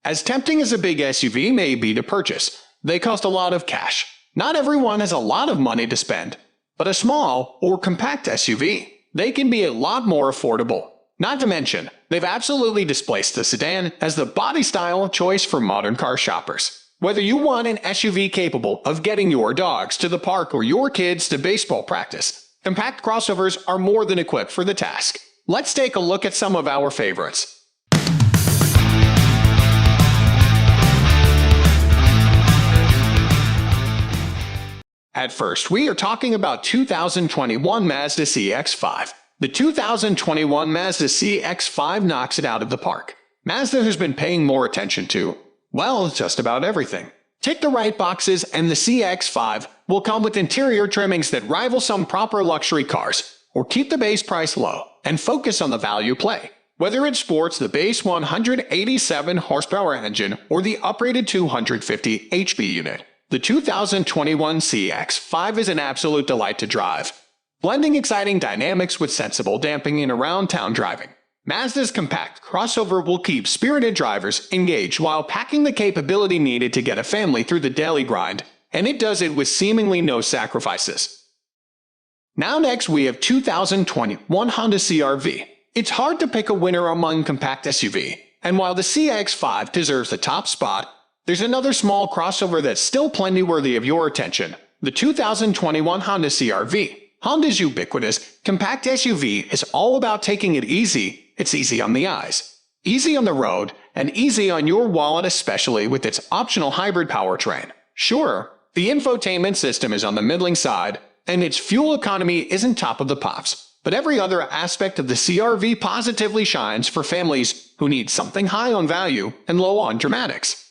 As tempting as a big SUV may be to purchase, they cost a lot of cash. Not everyone has a lot of money to spend, but a small or compact SUV, they can be a lot more affordable. Not to mention, they've absolutely displaced the sedan as the body style choice for modern car shoppers. Whether you want an SUV capable of getting your dogs to the park or your kids to baseball practice, compact crossovers are more than equipped for the task. Let's take a look at some of our favorites. At first, we are talking about 2021 Mazda CX-5. The 2021 Mazda CX-5 knocks it out of the park. Mazda has been paying more attention to, well, just about everything. Tick the right boxes and the CX-5 will come with interior trimmings that rival some proper luxury cars, or keep the base price low and focus on the value play. Whether it sports the base 187 horsepower engine or the uprated 250 HP unit, the 2021 CX-5 is an absolute delight to drive, blending exciting dynamics with sensible damping in around-town driving. Mazda's compact crossover will keep spirited drivers engaged while packing the capability needed to get a family through the daily grind, and it does it with seemingly no sacrifices. Now next we have 2021 Honda CR-V. It's hard to pick a winner among compact SUV, and while the CX-5 deserves the top spot, there's another small crossover that's still plenty worthy of your attention, the 2021 Honda CR-V. Honda's ubiquitous, compact SUV is all about taking it easy. It's easy on the eyes, easy on the road, and easy on your wallet, especially with its optional hybrid powertrain. Sure, the infotainment system is on the middling side, and its fuel economy isn't top of the pops, but every other aspect of the CR-V positively shines for families who need something high on value and low on dramatics.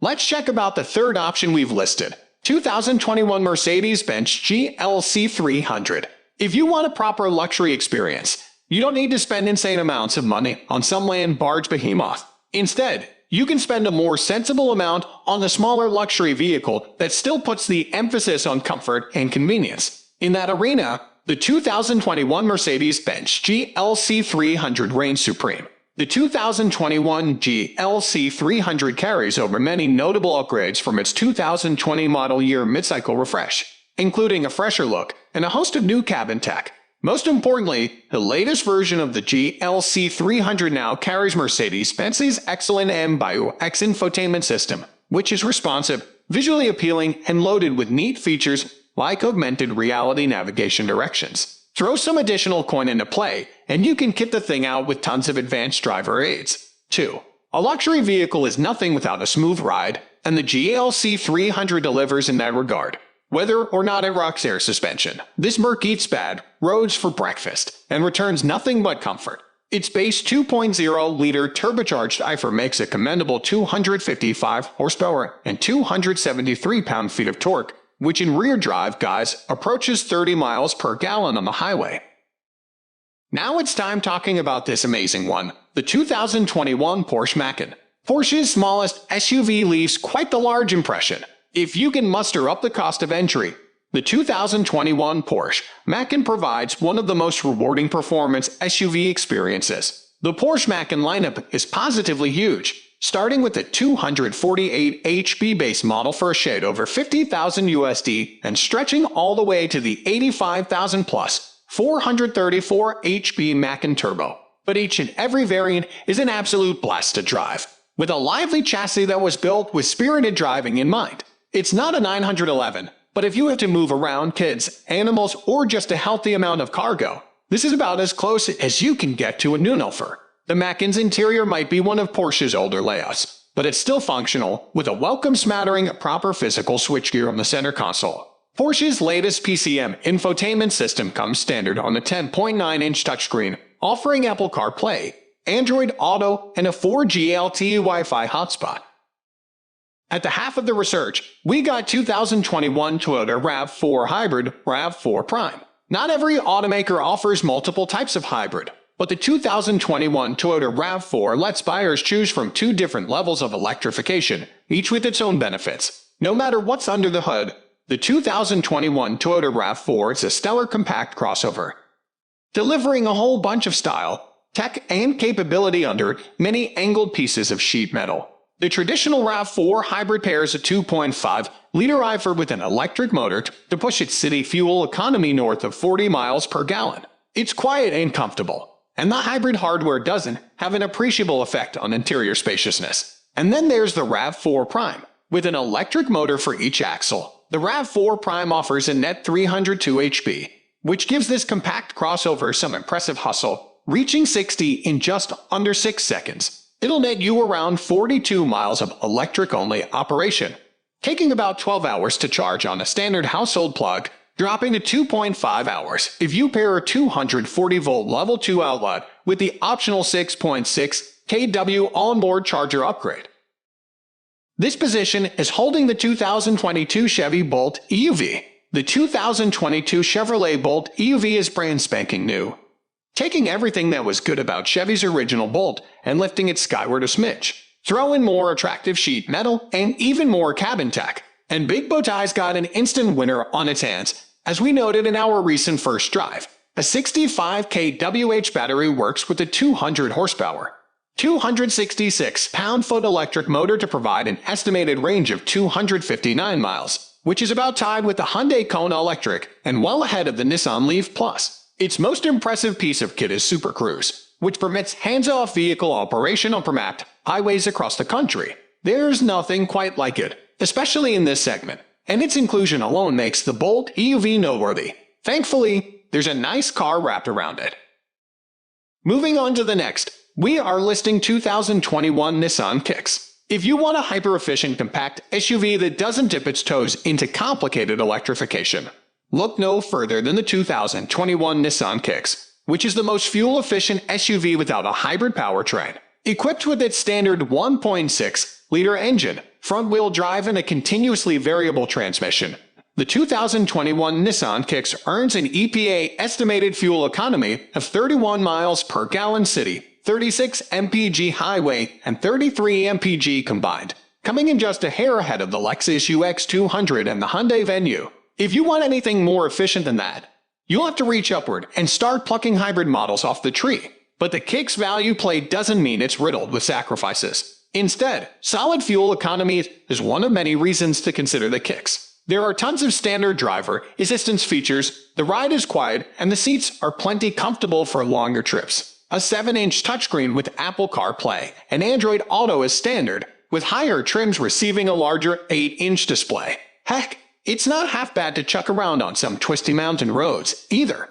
Let's check about the third option we've listed, 2021 Mercedes-Benz GLC 300. If you want a proper luxury experience, you don't need to spend insane amounts of money on some land barge behemoth. Instead, you can spend a more sensible amount on a smaller luxury vehicle that still puts the emphasis on comfort and convenience. In that arena, the 2021 Mercedes-Benz GLC 300 reigns supreme. The 2021 GLC 300 carries over many notable upgrades from its 2020 model year mid-cycle refresh, including a fresher look and a host of new cabin tech. Most importantly, the latest version of the GLC 300 now carries Mercedes-Benz's excellent MBUX infotainment system, which is responsive, visually appealing, and loaded with neat features like augmented reality navigation directions. Throw some additional coin into play, and you can kit the thing out with tons of advanced driver aids. 2. A luxury vehicle is nothing without a smooth ride, and the GLC 300 delivers in that regard. Whether or not it rocks air suspension, this Merc eats bad roads for breakfast, and returns nothing but comfort. Its base 2.0-liter turbocharged IFR makes a commendable 255 horsepower and 273 pound-feet of torque, which in rear drive guys approaches 30 miles per gallon on the highway. Now it's time talking about this amazing one, the 2021 Porsche Macan. Porsche's smallest SUV leaves quite the large impression. If you can muster up the cost of entry, the 2021 Porsche Macan provides one of the most rewarding performance SUV experiences. The Porsche Macan lineup is positively huge, starting with the 248 HP base model for a shade over $50,000 USD and stretching all the way to the $85,000 plus 434 HP Macan Turbo. But each and every variant is an absolute blast to drive, with a lively chassis that was built with spirited driving in mind. It's not a 911, but if you have to move around kids, animals, or just a healthy amount of cargo, this is about as close as you can get to a Nunofer. The Macan's interior might be one of Porsche's older layouts, but it's still functional, with a welcome smattering of proper physical switchgear on the center console. Porsche's latest PCM infotainment system comes standard on the 10.9-inch touchscreen, offering Apple CarPlay, Android Auto, and a 4G LTE Wi-Fi hotspot. At the half of the research, we got 2021 Toyota RAV4 Hybrid, RAV4 Prime. Not every automaker offers multiple types of hybrid, but the 2021 Toyota RAV4 lets buyers choose from two different levels of electrification, each with its own benefits. No matter what's under the hood, the 2021 Toyota RAV4 is a stellar compact crossover, delivering a whole bunch of style, tech and capability under many angled pieces of sheet metal. The traditional RAV4 hybrid pairs a 2.5-liter IFR with an electric motor to push its city fuel economy north of 40 miles per gallon. It's quiet and comfortable, and the hybrid hardware doesn't have an appreciable effect on interior spaciousness. And then there's the RAV4 Prime. With an electric motor for each axle, the RAV4 Prime offers a net 302 HP, which gives this compact crossover some impressive hustle, reaching 60 in just under 6 seconds. It'll net you around 42 miles of electric-only operation, taking about 12 hours to charge on a standard household plug, dropping to 2.5 hours if you pair a 240-volt Level 2 outlet with the optional 6.6 kW onboard charger upgrade. This position is holding the 2022 Chevy Bolt EUV. The 2022 Chevrolet Bolt EUV is brand spanking new, taking everything that was good about Chevy's original Bolt and lifting it skyward a smidge. Throw in more attractive sheet metal and even more cabin tech, and Big Bowtie's got an instant winner on its hands. As we noted in our recent first drive, a 65 kWh battery works with a 200 horsepower, 266 pound-foot electric motor to provide an estimated range of 259 miles, which is about tied with the Hyundai Kona Electric and well ahead of the Nissan Leaf Plus. Its most impressive piece of kit is Super Cruise, which permits hands-off vehicle operation on permapped highways across the country. There's nothing quite like it, especially in this segment, and its inclusion alone makes the Bolt EUV noteworthy. Thankfully, there's a nice car wrapped around it. Moving on to the next, we are listing 2021 Nissan Kicks. If you want a hyper-efficient compact SUV that doesn't dip its toes into complicated electrification, look no further than the 2021 Nissan Kicks, which is the most fuel-efficient SUV without a hybrid powertrain. Equipped with its standard 1.6-liter engine, front-wheel drive and a continuously variable transmission, the 2021 Nissan Kicks earns an EPA estimated fuel economy of 31 miles per gallon city, 36 mpg highway, and 33 mpg combined, coming in just a hair ahead of the Lexus UX200 and the Hyundai Venue. If you want anything more efficient than that, you'll have to reach upward and start plucking hybrid models off the tree. But the Kicks value play doesn't mean it's riddled with sacrifices. Instead, solid fuel economy is one of many reasons to consider the Kicks. There are tons of standard driver assistance features, the ride is quiet, and the seats are plenty comfortable for longer trips. A 7-inch touchscreen with Apple CarPlay and Android Auto is standard, with higher trims receiving a larger 8-inch display. Heck, it's not half bad to chuck around on some twisty mountain roads, either.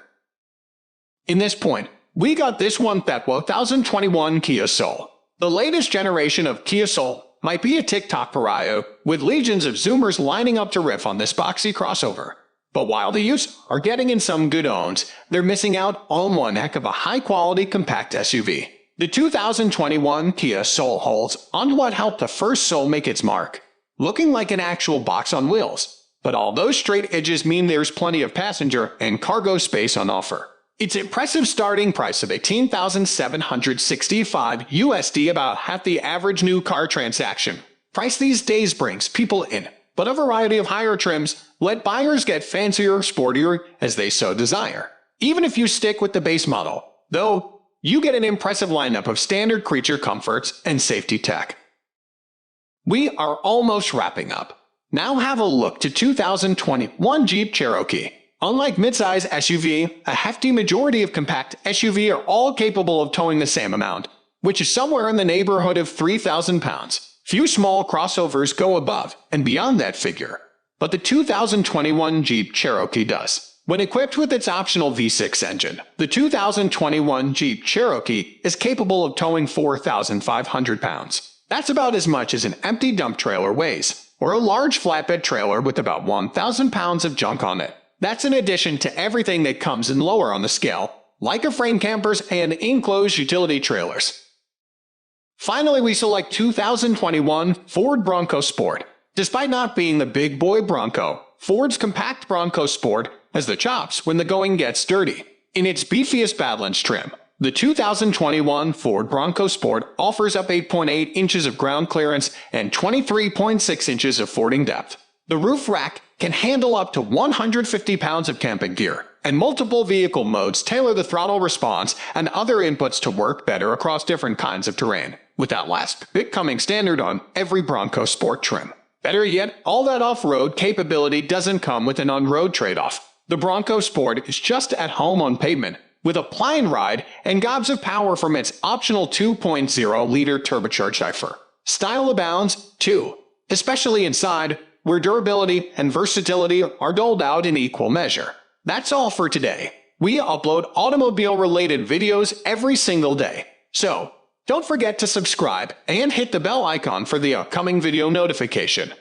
In this point, we got this one, that 2021 Kia Soul. The latest generation of Kia Soul might be a TikTok pariah, with legions of Zoomers lining up to riff on this boxy crossover. But while the youths are getting in some good owns, they're missing out on one heck of a high-quality compact SUV. The 2021 Kia Soul holds on to what helped the first Soul make its mark, looking like an actual box on wheels. But all those straight edges mean there's plenty of passenger and cargo space on offer. Its impressive starting price of $18,765 USD, about half the average new car transaction price these days, brings people in, but a variety of higher trims let buyers get fancier or sportier as they so desire. Even if you stick with the base model, though, you get an impressive lineup of standard creature comforts and safety tech. We are almost wrapping up. Now have a look to 2021 Jeep Cherokee. Unlike midsize SUV, a hefty majority of compact SUV are all capable of towing the same amount, which is somewhere in the neighborhood of 3,000 pounds. Few small crossovers go above and beyond that figure, but the 2021 Jeep Cherokee does. When equipped with its optional V6 engine, the 2021 Jeep Cherokee is capable of towing 4,500 pounds. That's about as much as an empty dump trailer weighs, or a large flatbed trailer with about 1,000 pounds of junk on it. That's in addition to everything that comes in lower on the scale, like a frame campers and enclosed utility trailers. Finally, we select 2021 Ford Bronco Sport. Despite not being the big boy Bronco, Ford's compact Bronco Sport has the chops when the going gets dirty. In its beefiest Badlands trim, the 2021 Ford Bronco Sport offers up 8.8 inches of ground clearance and 23.6 inches of fording depth. The roof rack can handle up to 150 pounds of camping gear, and multiple vehicle modes tailor the throttle response and other inputs to work better across different kinds of terrain, with that last bit coming standard on every Bronco Sport trim. Better yet, all that off-road capability doesn't come with an on-road trade-off. The Bronco Sport is just at home on pavement, with a plain ride and gobs of power from its optional 2.0-liter turbocharged Cypher. Style abounds, too, especially inside, where durability and versatility are doled out in equal measure. That's all for today. We upload automobile-related videos every single day, so don't forget to subscribe and hit the bell icon for the upcoming video notification.